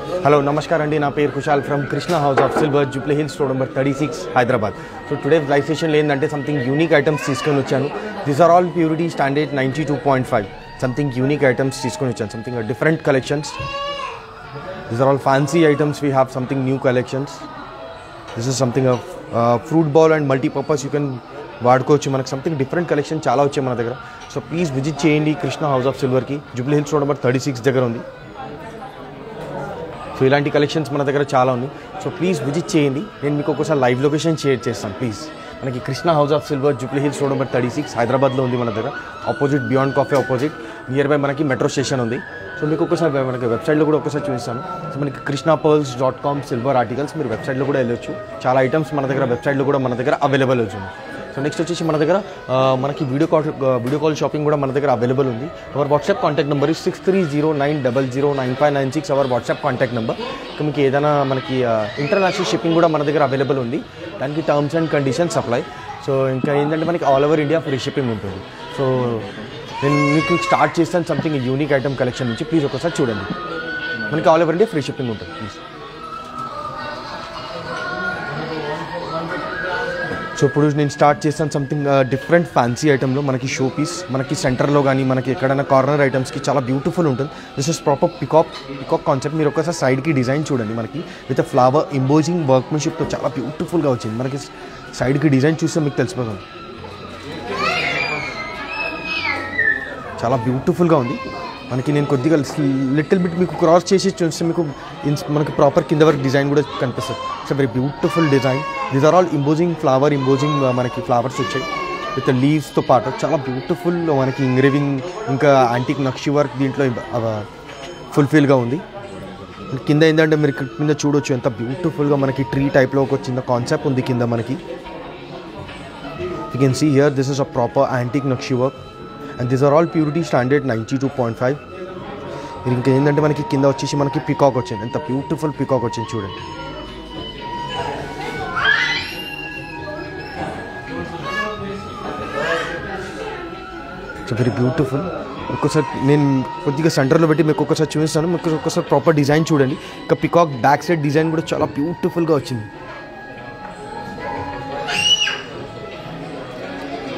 Hello, Namaskar Andi. Na peru Kushal from Krishna House of Silver, Jubilee Hills, store number 36, Hyderabad. So today's live session lendante something unique items teeskoni vachanu. These are all purity standard 92.5. Something unique items teeskoni vachanu. Something different collections. These are all fancy items. We have something new collections. This is something of fruit ball and multi-purpose. You can వాడుకోవచ్చు. మనకు something different collection చాలా వచ్చాయి మన దగ్గర. So please visit చేయండి Krishna house of సిల్వర్కి, Jubilee Hills road number 36 దగ్గర ఉంది. సో ఇలాంటి కలెక్షన్స్ మన దగ్గర చాలా ఉన్నాయి. సో ప్లీజ్ విజిట్ చేయండి. నేను మీకు ఒకసారి లైవ్ లొకేషన్ షేర్ చేస్తాను ప్లీజ్. మనకి Krishna house of silver Jubilee Hills road number 36 హైదరాబాద్లో ఉంది మన దగ్గర. Opposite beyond coffee opposite near by మనకి మెట్రో స్టేషన్ ఉంది. సో మీకు ఒకసారి మనకి వెబ్సైట్లో కూడా ఒకసారి చూపిస్తాను. సో మనకి krishnapearls.com సిల్వర్ ఆర్టికల్స్ మీరు వెబ్సైట్లో కూడా వెళ్ళొచ్చు. చాలా ఐటమ్స్ మన దగ్గర వెబ్సైట్లో కూడా మన దగ్గర అవైలబుల్ అవుతుంది. సో నెక్స్ట్ వచ్చేసి మన దగ్గర మనకి వీడియో కాల్ షాపింగ్ కూడా మన దగ్గర అవైలబుల్ ఉంది. Our WhatsApp contact number 6309009596 our WhatsApp contact number. ఇంకా మీకు ఏదైనా మనకి ఇంటర్నేషనల్ షిప్పింగ్ కూడా మన దగ్గర అవైలబుల్ ఉంది. దానికి terms and conditions apply. So ఇంకా ఏంటంటే మనకి all over India free shipping ఉంటుంది. సో నేను మీకు స్టార్ట్ చేస్తాను సంథింగ్ యూనిక్ ఐటమ్ కలెక్షన్ నుంచి. ప్లీజ్ ఒకసారి చూడండి. మనకి all over India free shipping ఉంటుంది ప్లీజ్. సో ఇప్పుడు నేను స్టార్ట్ చేస్తాను సంథింగ్ డిఫరెంట్ ఫ్యాన్సీ ఐటెంలో. మనకి షో పీస్ మనకి సెంటర్లో కానీ మనకి ఎక్కడైనా కార్నర్ ఐటమ్స్కి చాలా బ్యూటిఫుల్ ఉంటుంది. This is proper peacock concept. మీరు ఒకసారి సైడ్కి డిజైన్ చూడండి. మనకి విత్ ఫ్లవర్ ఎంబోజింగ్ వర్క్మెన్షిప్తో చాలా బ్యూటిఫుల్గా వచ్చింది. మనకి సైడ్కి డిజైన్ చూస్తే మీకు తెలిసిపోతుంది. చాలా బ్యూటిఫుల్గా ఉంది. మనకి నేను కొద్దిగా లిటిల్ బిట్ మీకు క్రాస్ చేసి చూస్తే మీకు మనకి ప్రాపర్ కింద వరకు డిజైన్ కూడా కనిపిస్తుంది. It's very beautiful design. These are all embossing మనకి ఫ్లవర్స్ వచ్చాయి విత్ లీవ్స్తో పాటు. చాలా బ్యూటిఫుల్ మనకి ఇంగ్రేవింగ్ ఇంకా యాంటిక్ నక్షి వర్క్ దీంట్లో ఫుల్ఫిల్గా ఉంది. కింద ఏంటంటే మీరు కింద చూడొచ్చు ఎంత బ్యూటిఫుల్గా మనకి ట్రీ టైప్లో ఒక చిన్న కాన్సెప్ట్ ఉంది కింద మనకి. You can see here this is a proper antique నక్షి work and these are all purity standard 92.5. ఇంకా ఏంటంటే మనకి కింద వచ్చేసి మనకి పికాక్ వచ్చింది. ఎంత బ్యూటిఫుల్ పికాక్ వచ్చింది చూడండి. So very beautiful. ఒక్కసారి నేను కొద్దిగా సెంటర్లో పెట్టి మీకు ఒక్కసారి చూపిస్తాను. మీకు ఒక్కసారి ప్రాపర్ డిజైన్ చూడండి. ఇంకా పికాక్ బ్యాక్ సైడ్ డిజైన్ కూడా చాలా బ్యూటిఫుల్గా వచ్చింది.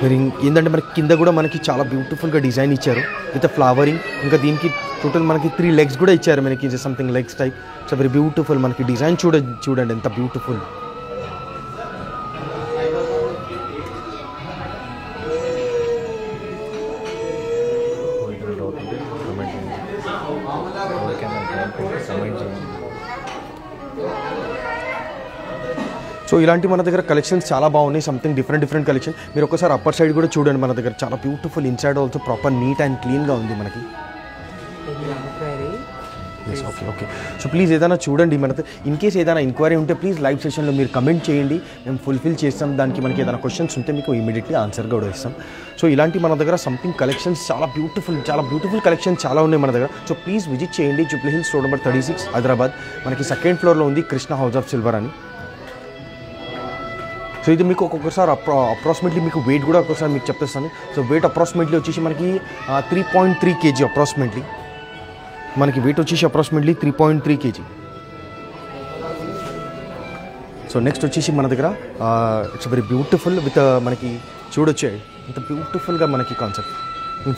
మరి ఏంటంటే మనకి కింద కూడా మనకి చాలా బ్యూటిఫుల్గా డిజైన్ ఇచ్చారు విత్ ఫ్లవరింగ్. ఇంకా దీనికి టోటల్ మనకి 3 legs కూడా ఇచ్చారు మనకి. Something legs type. So very beautiful. మనకి డిజైన్ చూడండి ఎంత బ్యూటిఫుల్. సో ఇలాంటి మన దగ్గర కలెక్షన్స్ చాలా బాగున్నాయి. Something different collection. మీరు ఒకసారి అప్పర్ సైడ్ కూడా చూడండి. మన దగ్గర చాలా beautiful inside also proper neat and క్లీన్గా ఉంది మనకి. ఓకే. సో ప్లీజ్ ఏదైనా చూడండి. మన ఇన్ కేస్ ఏదైనా ఎంక్వైరీ ఉంటే ప్లీజ్ లైవ్ సెషన్లో మీరు కమెంట్ చేయండి. మేము ఫుల్ఫిల్ చేస్తాం. దానికి మనకి ఏదైనా క్వశ్చన్స్ ఉంటే మీకు ఇమీడియట్లీ ఆన్సర్గా కూడా ఇస్తాం. సో ఇలాంటి మన దగ్గర సంథింగ్ కలెక్షన్స్ చాలా బ్యూటిఫుల్ కలెక్షన్స్ చాలా ఉన్నాయి మన దగ్గర. సో ప్లీజ్ విజిట్ చేయండి. Jubilee Hills road number 36 Hyderabad. మనకి సెకండ్ ఫ్లోర్లో ఉంది కృష్ణ హౌస్ ఆఫ్ సిల్వర్ అని. సో ఇది మీకు ఒక్కొక్కసారి అప్రాక్సిమేట్లీ మీకు వెయిట్ కూడా ఒక్కొక్కసారి మీకు చెప్పేస్తాను. సో వెయిట్ అప్రాక్సిమేట్లీ వచ్చేసి మనకి 3.3 kg అప్రాక్సిమేట్లీ. మనకి వెయిట్ వచ్చేసి అప్రాక్సిమేట్లీ 3.3 kg. సో నెక్స్ట్ వచ్చేసి మన దగ్గర ఇట్స్ వెరీ బ్యూటిఫుల్ విత్ మనకి చూడొచ్చు ఇంత బ్యూటిఫుల్గా మనకి కాన్సెప్ట్.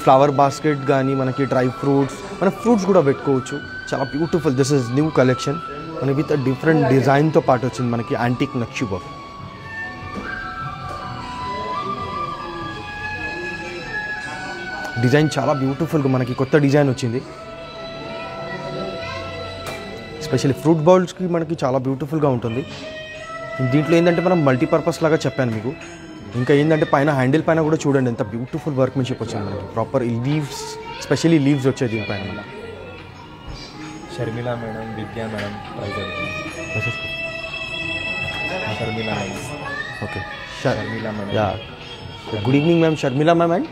ఫ్లవర్ బాస్కెట్ కానీ మనకి డ్రై ఫ్రూట్స్ మన ఫ్రూట్స్ కూడా పెట్టుకోవచ్చు. చాలా beautiful. This is new collection మనకి విత్ డిఫరెంట్ డిజైన్తో పాటు వచ్చింది మనకి యాంటిక్ నక్షి వర్క్. డిజైన్ చాలా బ్యూటిఫుల్గా మనకి కొత్త డిజైన్ వచ్చింది. స్పెషల్లీ ఫ్రూట్ బౌల్స్కి మనకి చాలా బ్యూటిఫుల్గా ఉంటుంది. దీంట్లో ఏంటంటే మనం మల్టీపర్పస్ లాగా చెప్పాను మీకు. ఇంకా ఏంటంటే పైన హ్యాండిల్ పైన కూడా చూడండి ఎంత బ్యూటిఫుల్ వర్క్మెన్షిప్ వచ్చింది మనకి. ప్రాపర్ లీవ్స్ స్పెషల్లీ లీవ్స్ వచ్చాయి దీనిపైన. Sharmila madam, Vidya madam okay. Sharmila madam. Yeah, good evening ma'am. Sharmila ma'am and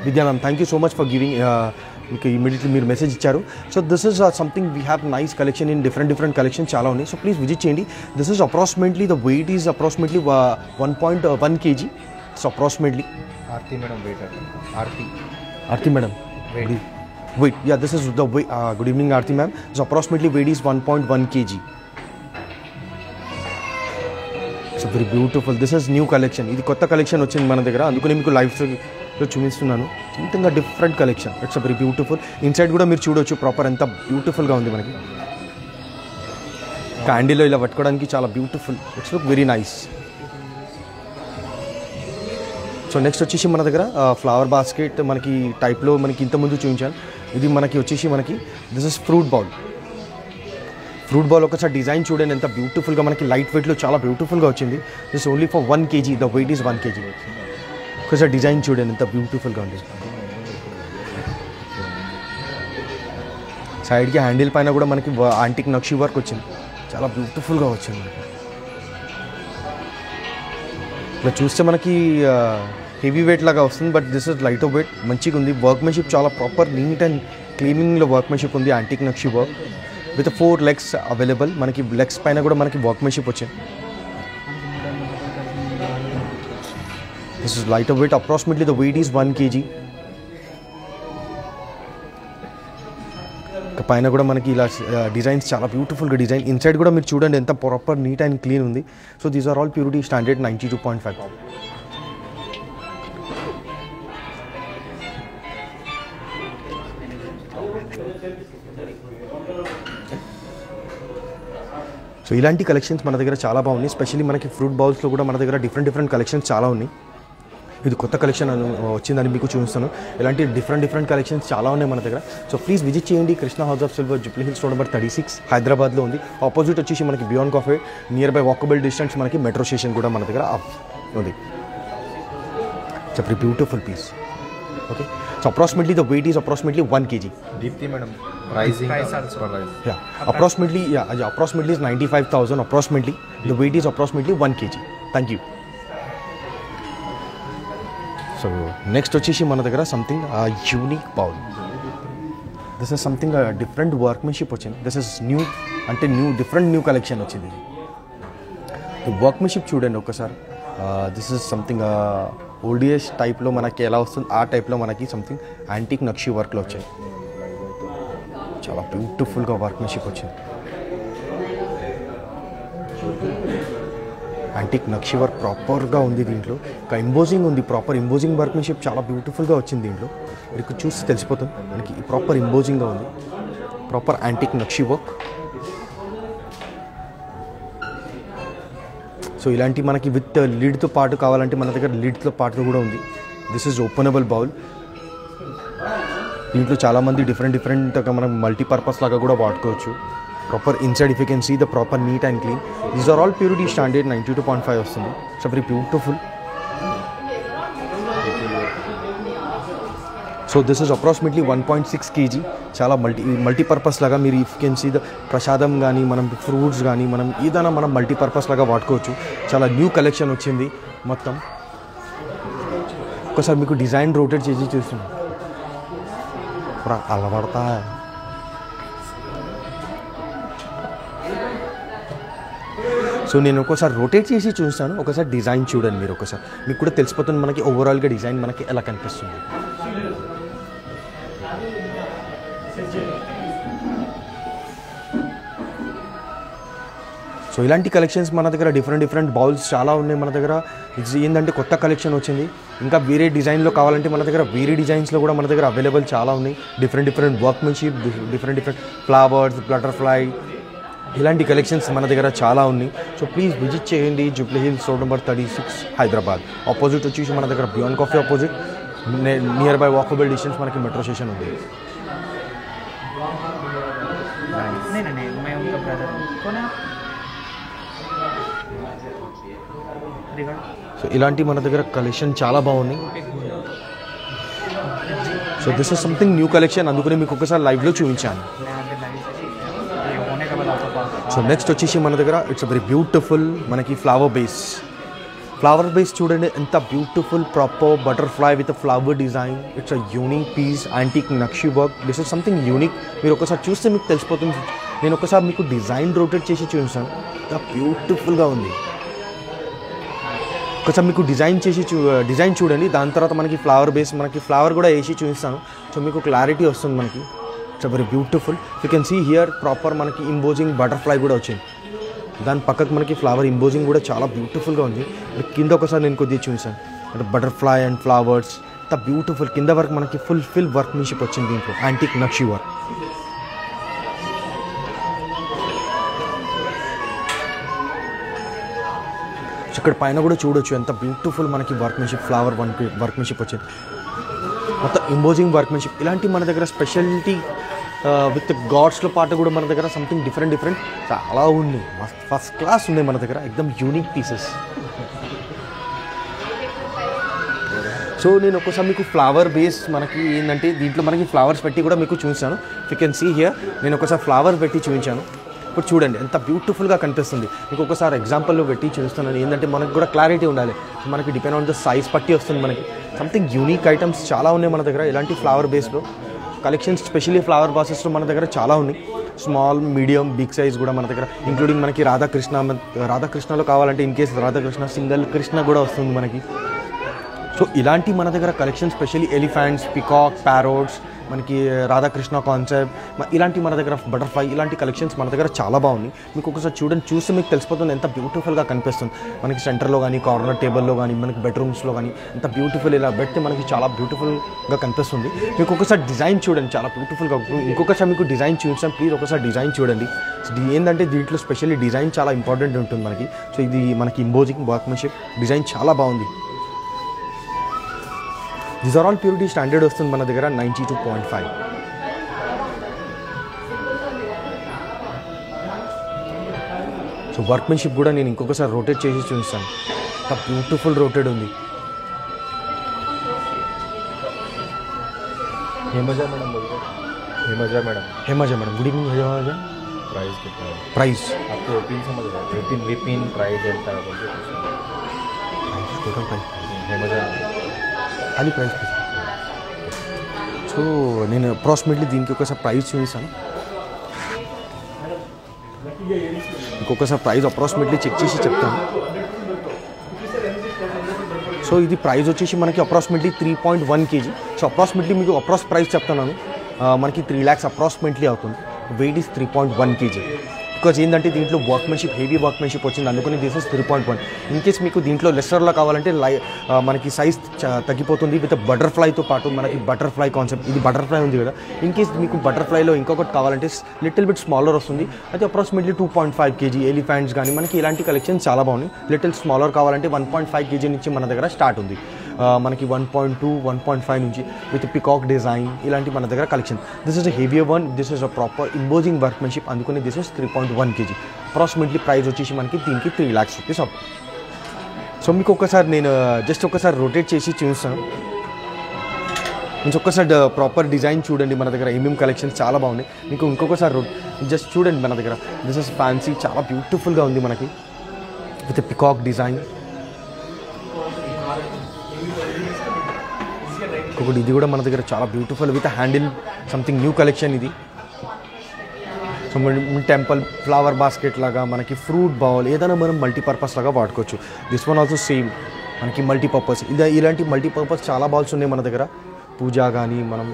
Vidya ma'am, thank you so much for giving. మీకు ఇమీడియట్లీ మీరు మెసేజ్ ఇచ్చారు. So this is something we have nice collection in different collection చాలా ఉన్నాయి. So please visit చేయండి. This is approximately the weight is approximately 1.1 kg. So approximately Aarti madam weight. Aarti madam weight, yeah, this is the weight. Good evening, Aarti ma'am. So approximately weight is 1.1 kg. So very beautiful. This is new collection. ఇది కొత్త collection వచ్చింది మన దగ్గర, అందుకని మీకు లైవ్లో చూపిస్తున్నాను. Something different collection. It's very beautiful. Inside కూడా మీరు చూడొచ్చు ప్రాపర్ ఎంత బ్యూటిఫుల్గా ఉంది మనకి. క్యాండిల్లో ఇలా పట్టుకోవడానికి చాలా beautiful. It's look very nice. So next వచ్చేసి మన దగ్గర ఫ్లవర్ బాస్కెట్ మనకి టైప్లో మనకి ఇంతకుముందు చూపించాను. ఇది మనకి వచ్చేసి మనకి this is fruit bowl. Fruit bowl ఒకసారి డిజైన్ చూడండి ఎంత బ్యూటిఫుల్గా మనకి లైట్ వెయిట్లో చాలా బ్యూటిఫుల్గా వచ్చింది. This only for 1 kg. The weight is 1 kg. ఒకసారి డిజైన్ చూడండి ఎంత బ్యూటిఫుల్గా ఉంది. సైడ్కి హ్యాండిల్ పైన కూడా మనకి యాంటిక్ నక్షి వర్క్ వచ్చింది, చాలా బ్యూటిఫుల్గా వచ్చింది మనకి. ఇట్లా చూస్తే మనకి హెవీ వెయిట్ లాగా వస్తుంది, but this is light weight. మంచిగా ఉంది. వర్క్మెన్షిప్ చాలా ప్రాపర్ నీట్ అండ్ క్లీనింగ్లో వర్క్మెన్షిప్ ఉంది. యాంటిక్ నక్షి వర్క్ విత్ 4 legs అవైలబుల్. మనకి లెగ్స్ పైన కూడా మనకి వర్క్మెన్షిప్ వచ్చింది. This is light weight. Approximately the weight is 1 kg. పైన కూడా మనకి ఇలా డిజైన్స్ చాలా బ్యూటిఫుల్గా డిజైన్. ఇన్సైడ్ కూడా మీరు చూడండి ఎంత ప్రాపర్ నీట్ అండ్ క్లీన్ ఉంది. So these are all purity standard 92.5. So ఇలాంటి కలెక్షన్స్ మన దగ్గర చాలా బాగున్నాయి. స్పెషల్లీ మనకి ఫ్రూట్ బౌల్స్లో కూడా మన దగ్గర డిఫరెంట్ కలెక్షన్స్ చాలా ఉన్నాయి. ఇది కొత్త కలెక్షన్ వచ్చిందని మీకు చూపిస్తాను. ఇలాంటి డిఫరెంట్ కలెక్షన్స్ చాలా ఉన్నాయి మన దగ్గర. సో ప్లీజ్ విజిట్ చేయండి. Krishna house of silver, Jubilee Hills road number 36 హైదరాబాద్లో ఉంది. ఆపోజిట్ వచ్చేసి మనకి Beyond Cafe, near by walkable distance మనకి మెట్రో స్టేషన్ కూడా మన దగ్గర ఉంది. It's very beautiful piece. Okay, so approximately the weight is approximately 1 kg. Deepti madam pricing approximately is 95,000 approximately. The weight is approximately 1 kg. Thank you. So next వచ్చేసి మన దగ్గర something unique bowl. This is something different workmanship వచ్చింది. This is new అంటే new collection వచ్చింది. Workmanship చూడండి ఒకసారి. This is something old age టైప్లో మనకి ఎలా వస్తుంది ఆ టైప్లో మనకి సంథింగ్ యాంటిక్ నక్షి వర్క్లో వచ్చాయి. చాలా బ్యూటిఫుల్గా వర్క్మెన్షిప్ వచ్చింది. యాంటిక్ నక్షి వర్క్ ప్రాపర్గా ఉంది దీంట్లో. ఇంకా ఎంబోజింగ్ ఉంది, ప్రాపర్ ఎంబోజింగ్ వర్క్మెన్షిప్ చాలా బ్యూటిఫుల్గా వచ్చింది దీంట్లో. మీకు చూసి తెలిసిపోతుంది మనకి ప్రాపర్ ఎంబోజింగ్గా ఉంది. ప్రాపర్ యాంటిక్ నక్షి వర్క్. సో ఇలాంటి మనకి విత్ లిడ్తో పాటు కావాలంటే మన దగ్గర లిడ్తో పాటు కూడా ఉంది. This is openable bowl. దీంట్లో చాలామంది డిఫరెంట్గా మనం మల్టీపర్పస్ లాగా కూడా వాడుకోవచ్చు. Proper inside if you can see the proper neat and clean. These are all purity standard 92.5 వస్తుంది. It's very beautiful. So this is approximately 1.6 kg. చాలా మల్టీపర్పస్ లాగా మీరు ఇఫ్ కెన్ సీ ద ప్రసాదం కానీ మనం ఫ్రూట్స్ కానీ మనం ఏదైనా మనం మల్టీపర్పస్ లాగా వాడుకోవచ్చు. చాలా న్యూ కలెక్షన్ వచ్చింది మొత్తం. ఒకసారి మీకు డిజైన్ రొటేట్ చేసి చూస్తున్నాం. అలా పడతా. సో నేను ఒకసారి రొటేట్ చేసి చూస్తాను. ఒకసారి డిజైన్ చూడండి మీరు. ఒకసారి మీకు కూడా తెలిసిపోతుంది మనకి ఓవరాల్గా డిజైన్ మనకి ఎలా కనిపిస్తుంది. సో ఇలాంటి కలెక్షన్స్ మన దగ్గర డిఫరెంట్ బౌల్స్ చాలా ఉన్నాయి మన దగ్గర. ఇది ఏంటంటే కొత్త కలెక్షన్ వచ్చింది. ఇంకా వేరే డిజైన్లో కావాలంటే మన దగ్గర వేరే డిజైన్స్లో కూడా మన దగ్గర అవైలబుల్ చాలా ఉన్నాయి. Different workmanship, different flowers, butterfly, ఇలాంటి కలెక్షన్స్ మన దగ్గర చాలా ఉన్నాయి. సో ప్లీజ్ విజిట్ చేయండి. Jubilee Hills road number 36 Hyderabad. Opposite వచ్చేసి మన దగ్గర beyond coffee opposite, near by walkable distance మనకి మెట్రో స్టేషన్ ఉంది. సో ఇలాంటి మన దగ్గర కలెక్షన్ చాలా బాగున్నాయి. So this is something new collection, అందుకని మీకు ఒకసారి లైవ్లో చూపించాను. సో నెక్స్ట్ వచ్చేసి మన దగ్గర ఇట్స్ వెరీ బ్యూటిఫుల్ మనకి ఫ్లవర్ బేస్ చూడండి ఎంత beautiful proper butterfly with flower design. It's a unique piece, antique నక్షి work. This is something unique. మీరు ఒకసారి చూస్తే మీకు తెలిసిపోతుంది. నేను ఒకసారి మీకు డిజైన్ రొటేట్ చేసి చూపిస్తాను. ఎంత బ్యూటిఫుల్గా ఉంది. ఒకసారి మీకు డిజైన్ చూడండి. దాని తర్వాత మనకి ఫ్లవర్ బేస్ మనకి ఫ్లవర్ కూడా వేసి చూపిస్తాను. సో మీకు క్లారిటీ వస్తుంది మనకి. It's very beautiful. You can see here proper మనకి ఇంబోజింగ్ బటర్ఫ్లై కూడా వచ్చింది. దాని పక్కకు మనకి ఫ్లవర్ ఇంబోజింగ్ కూడా చాలా బ్యూటిఫుల్గా ఉంది. కింద ఒకసారి నేను కొద్దిగా చూసాను అంటే బటర్ఫ్లై అండ్ ఫ్లవర్స్ అంత బ్యూటిఫుల్. కింద వరకు మనకి ఫుల్ వర్క్మెన్షిప్ వచ్చింది దీంట్లో, యాంటిక్ నక్షి వర్క్. ఇక్కడ పైన కూడా చూడొచ్చు ఎంత బ్యూటిఫుల్ మనకి వర్క్మెన్షిప్, ఫ్లవర్ వర్క్మెన్షిప్ వచ్చింది. మొత్తం ఇంబోజింగ్ వర్క్మెన్షిప్. ఇలాంటి మన దగ్గర స్పెషాలిటీ విత్ గాడ్స్లో పాటు కూడా మన దగ్గర సంథింగ్ డిఫరెంట్ చాలా ఉంది. ఫస్ట్ క్లాస్ ఉన్నాయి మన దగ్గర, ఎక్దమ్ యూనిక్ పీసెస్. సో నేను ఒక్కసారి మీకు ఫ్లవర్ బేస్ మనకి ఏంటంటే దీంట్లో మనకి ఫ్లవర్స్ పెట్టి కూడా మీకు చూపించాను. యూ కెన్ సీ హియర్ నేను ఒకసారి ఫ్లవర్ పెట్టి చూపించాను. ఇప్పుడు చూడండి ఎంత బ్యూటిఫుల్గా కనిపిస్తుంది. మీకు ఒకసారి ఎగ్జాంపుల్లో పెట్టి చూపిస్తున్నాను. ఏంటంటే మనకు కూడా క్లారిటీ ఉండాలి. మనకి డిపెండ్ ఆన్ ద సైజ్ పట్టి వస్తుంది. మనకి సంథింగ్ యూనిక్ ఐటమ్స్ చాలా ఉన్నాయి మన దగ్గర. ఇలాంటి ఫ్లవర్ బేస్లో కలెక్షన్స్ స్పెషల్లీ ఫ్లవర్ బాసెస్లో మన దగ్గర చాలా ఉన్నాయి. స్మాల్, మీడియం, బిగ్ సైజ్ కూడా మన దగ్గర, ఇంక్లూడింగ్ మనకి రాధాకృష్ణలో కావాలంటే in case Radhakrishna single Krishna కూడా వస్తుంది మనకి. సో ఇలాంటి మన దగ్గర కలెక్షన్ స్పెషల్లీ ఎలిఫెంట్స్, పికాక్, ప్యారోట్స్, మనకి రాధాకృష్ణ కాన్సెప్ట్, ఇలాంటి మన దగ్గర బటర్ఫ్లై, ఇలాంటి కలెక్షన్స్ మన దగ్గర చాలా బాగుంది. మీకు ఒకసారి చూస్తే మీకు తెలిసిపోతుంది ఎంత బ్యూటిఫుల్గా కనిపిస్తుంది. మనకి సెంటర్లో కానీ, కార్నర్ టేబుల్లో కానీ, మనకి బెడ్రూమ్స్లో కానీ ఎంత బ్యూటిఫుల్ ఇలా పెడితే మనకి చాలా బ్యూటిఫుల్గా కనిపిస్తుంది. మీకు ఒకసారి డిజైన్ చూడండి, చాలా బ్యూటిఫుల్గా. ఇంకొకసారి మీకు డిజైన్ చూపించాను, ప్లీజ్ ఒకసారి డిజైన్ చూడండి. ఏంటంటే దీంట్లో స్పెషల్లీ డిజైన్ చాలా ఇంపార్టెంట్ ఉంటుంది మనకి. సో ఇది మనకి ఇంబోజింగ్ వర్క్మెన్షిప్ డిజైన్ చాలా బాగుంది. This are all purity standard వస్తుంది మన దగ్గర 92.5. సో వర్క్మెన్షిప్ కూడా నేను ఇంకొకసారి రొటేట్ చేసి చూపిస్తాను. ఎంత బ్యూటిఫుల్ రొటేట్ ఉంది. हेमजा मैडम गुड इवनिंग. हेमजा प्राइस आपको पिन समझ रहा है? पिन प्राइस टोटल प्राइस हेमजा అది ప్రైస్. సో నేను అప్రాక్సిమేట్లీ దీనికి ఒకసారి ప్రైస్ చూపిస్తాను. ఇంకొకసారి ప్రైస్ అప్రాక్సిమేట్లీ చెక్ చేసి చెప్తాను. సో ఇది ప్రైస్ వచ్చేసి మనకి అప్రాక్సిమేట్లీ 3.1 kg. సో అప్రాక్సిమేట్లీ మీకు ప్రైస్ చెప్తున్నాను. మనకి 3 lakhs అప్రాక్సిమేట్లీ అవుతుంది. Weight is 3.1 kg. బికాజ్ ఏంటంటే దీంట్లో వర్క్మెన్షిప్, హెవీ వర్క్మెన్షిప్ వచ్చింది, అందుకని దిస్ ఇస్ 3.1. ఇన్ కేస్ మీకు దీంట్లో లెస్సర్లో కావాలంటే మనకి సైజ్ తగ్గిపోతుంది. విత్ బటర్ఫ్లైతో పాటు మనకి బటర్ఫ్లై కాన్సెప్ట్, ఇది బటర్ఫ్లై ఉంది కదా. ఇన్ కేస్ మీకు బటర్ఫ్లైలో ఇంకొకటి కావాలంటే లిటిల్ బిట్ స్మాలర్ వస్తుంది. అయితే అప్రాక్సిమేట్లీ 2.5 kg. ఎలిఫెంట్స్ కానీ మనకి ఇలాంటి కలెక్షన్ చాలా బాగున్నాయి. లిటిల్ స్మాలర్ కావాలంటే 1.5 kg నుంచి మన దగ్గర స్టార్ట్ ఉంది. మనకి 1.2, 1.5 నుంచి విత్ పికాక్ డిజైన్ ఇలాంటి మన దగ్గర collection. This is a heavier one. This is a proper embossing workmanship, అందుకని this is 3.1 kg. Approximately price వచ్చేసి మనకి దీనికి 3 lakhs rupees అవుతుంది. సో మీకు ఒకసారి నేను జస్ట్ ఒకసారి రొటేట్ చేసి చూస్తాను. ఇంకొకసారి ప్రాపర్ డిజైన్ చూడండి. మన దగ్గర ఏమేమి కలెక్షన్స్ చాలా బాగున్నాయి. మీకు ఇంకొకసారి జస్ట్ చూడండి మన దగ్గర. దిస్ ఇస్ ఫ్యాన్సీ, చాలా బ్యూటిఫుల్గా ఉంది మనకి విత్ పికాక్ డిజైన్. ఇంకొకటి ఇది కూడా మన దగ్గర చాలా beautiful with handle, something new collection ఇది. సో టెంపుల్ ఫ్లవర్ బాస్కెట్ లాగా, మనకి ఫ్రూట్ బౌల్, ఏదైనా మనం మల్టీపర్పస్ లాగా వాడుకోవచ్చు. దిస్ వన్ ఆల్సో సేమ్ మనకి మల్టీపర్పస్. ఇలాంటి మల్టీపర్పస్ చాలా బాల్స్ ఉన్నాయి మన దగ్గర. పూజ కానీ మనం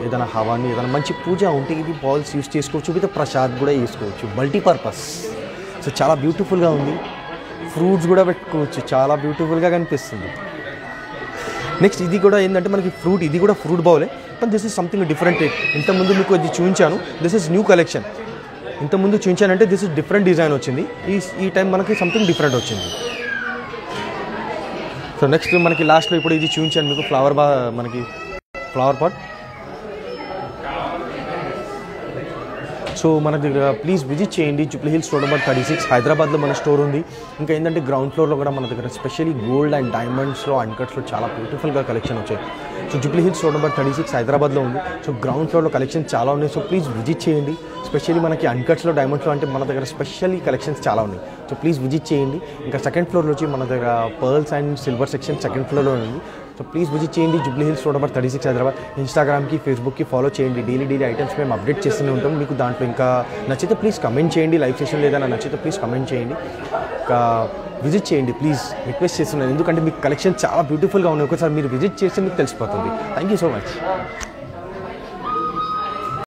ఏదైనా హవాని, ఏదైనా మంచి పూజ ఉంటే ఇది బాల్స్ యూస్ చేసుకోవచ్చు. విత్ ప్రసాద్ కూడా వేసుకోవచ్చు, మల్టీపర్పస్. సో చాలా బ్యూటిఫుల్గా ఉంది. ఫ్రూట్స్ కూడా పెట్టుకోవచ్చు, చాలా బ్యూటిఫుల్గా కనిపిస్తుంది. నెక్స్ట్ ఇది కూడా ఏంటంటే మనకి ఫ్రూట్, ఇది కూడా ఫ్రూట్ బౌలే, but this is something different. ఇంతకుముందు మీకు ఇది చూపించాను, దిస్ ఇస్ న్యూ కలెక్షన్. ఇంతకుముందు చూపించానంటే దిస్ ఇస్ డిఫరెంట్ డిజైన్ వచ్చింది. ఈ టైం మనకి సంథింగ్ డిఫరెంట్ వచ్చింది. సో నెక్స్ట్ మనకి లాస్ట్లో ఇప్పుడు ఇది చూపించాను మీకు మనకి ఫ్లవర్ పాట్. సో మన దగ్గర ప్లీజ్ విజిట్ చేయండి. జూబ్లీ హిల్స్ రోడ్ నెంబర్ 36 హైదరాబాద్లో మన స్టోర్ ఉంది. ఇంకా ఏంటంటే గ్రౌండ్ ఫ్లోర్లో కూడా మన దగ్గర స్పెషల్లీ గోల్డ్ అండ్ డైమండ్స్లో, అన్కట్స్లో చాలా బ్యూటిఫుల్గా కలెక్షన్ వచ్చాయి. So Jubilee Hills road number 36 హైదరాబాద్లో ఉంది. సో గ్రౌండ్ ఫ్లోర్లో కలెక్షన్ చాలా ఉన్నాయి. సో ప్లీజ్ విజిట్ చేయండి. స్పెషల్లీ మనకి అన్కట్స్లో, డైమండ్స్లో అంటే మన దగ్గర స్పెషల్లీ కలెక్షన్స్ చాలా ఉన్నాయి. సో ప్లీజ్ విజిట్ చేయండి. ఇంకా సెకండ్ ఫ్లోర్లో వచ్చి మన దగ్గర pearls and silver section second ఫ్లోర్లో ఉంది. సో ప్లీజ్ విజిట్ చేయండి. Jubilee Hills road number 36 Hyderabad. ఇన్స్టాగ్రామ్కి, ఫేస్బుక్కి ఫాలో చేయండి. డైలీ ఐటమ్స్ మేము అప్డేట్ చేస్తూనే ఉంటాం. మీకు దాంట్లో ఇంకా నచ్చితే ప్లీజ్ కమెంట్ చేయండి. లైవ్ సెషన్ ఏదైనా నచ్చితే ప్లీజ్ కమెంట్ చేయండి. ఒక విజిట్ చేయండి ప్లీజ్, రిక్వెస్ట్ చేస్తున్నాను. ఎందుకంటే మీకు కలెక్షన్ చాలా బ్యూటిఫుల్గా ఉన్నాయి. ఒకసారి మీరు విజిట్ చేస్తే మీకు తెలిసిపోతుంది. Thank you so much.